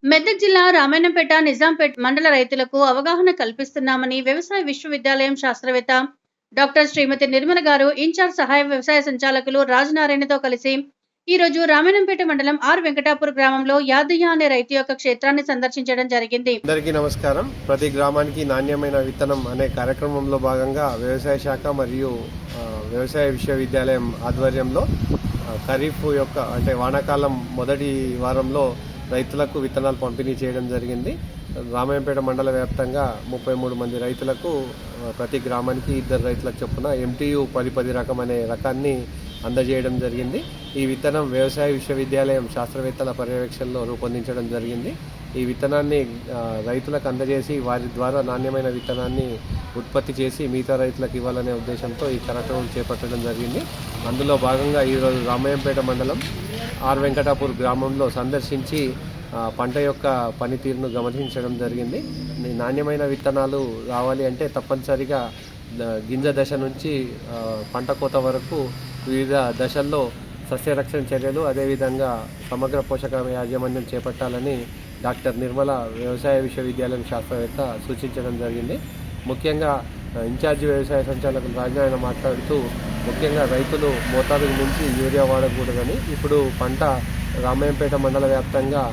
మెదక్ జిల్లా రామాయణంపేట నిజాంపేట్ మండల రైతులకు అవగాహన కల్పిస్తున్నామని వ్యవసాయ విశ్వవిద్యాలయం శాస్త్రవేత్త డాక్టర్ శ్రీమతి నిర్మల గారు ఇన్ఛార్జ్ సహాయ వ్యవసాయ సంచాలకులు రాజనారాయణతో కలిసి ఈ రోజు రామాయణంపేట మండలం ఆర్ వెంకటాపూర్ గ్రామంలో యాదయ్య అనే రైతు యొక్క క్షేత్రాన్ని సందర్శించడం జరిగింది. అందరికీ నమస్కారం. ప్రతి గ్రామానికి నాణ్యమైన విత్తనం అనే కార్యక్రమంలో భాగంగా వ్యవసాయ శాఖ మరియు వ్యవసాయ విశ్వవిద్యాలయం ఆధ్వర్యంలో ఖరీఫ్ యొక్క అంటే వానాకాలం మొదటి వారంలో రైతులకు విత్తనాలు పంపిణీ చేయడం జరిగింది. రామాయంపేట మండల వ్యాప్తంగా 33 మంది రైతులకు ప్రతి గ్రామానికి 2 రైతులకు చొప్పున MTU 10 రకం అనే రకాన్ని అందజేయడం జరిగింది. ఈ విత్తనం వ్యవసాయ విశ్వవిద్యాలయం శాస్త్రవేత్తల పర్యవేక్షణలో రూపొందించడం జరిగింది. ఈ విత్తనాన్ని రైతులకు అందజేసి వారి ద్వారా నాణ్యమైన విత్తనాన్ని ఉత్పత్తి చేసి మిగతా రైతులకు ఇవ్వాలనే ఉద్దేశంతో ఈ కార్యక్రమం చేపట్టడం జరిగింది. అందులో భాగంగా ఈరోజు రామాయంపేట మండలం ఆర్ వెంకటాపూర్ గ్రామంలో సందర్శించి పంట యొక్క పనితీరును గమనించడం జరిగింది. నాణ్యమైన విత్తనాలు రావాలి అంటే తప్పనిసరిగా గింజ దశ నుంచి పంట కోత వరకు వివిధ దశల్లో సస్యరక్షణ చర్యలు అదేవిధంగా సమగ్ర పోషక యాజమాన్యం చేపట్టాలని డాక్టర్ నిర్మల వ్యవసాయ విశ్వవిద్యాలయం శాస్త్రవేత్త సూచించడం జరిగింది. ముఖ్యంగా ఇన్ఛార్జి వ్యవసాయ సంచాలకులు రాజనారాయణ మాట్లాడుతూ ముఖ్యంగా రైతులు మోతాదుకు మించి యూరియా వాడకూడదని, ఇప్పుడు పంట రామాయంపేట మండల వ్యాప్తంగా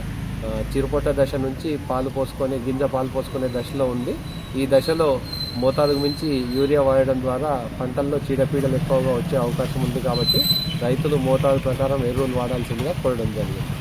చిరుపొట్ట దశ నుంచి గింజ పాలు పోసుకునే దశలో ఉంది. ఈ దశలో మోతాదుకు మించి యూరియా వాడడం ద్వారా పంటల్లో చీడపీడలు ఎక్కువగా వచ్చే అవకాశం ఉంది. కాబట్టి రైతులు మోతాదు ప్రకారం ఎరువులు వాడాల్సిందిగా కోరడం జరిగింది.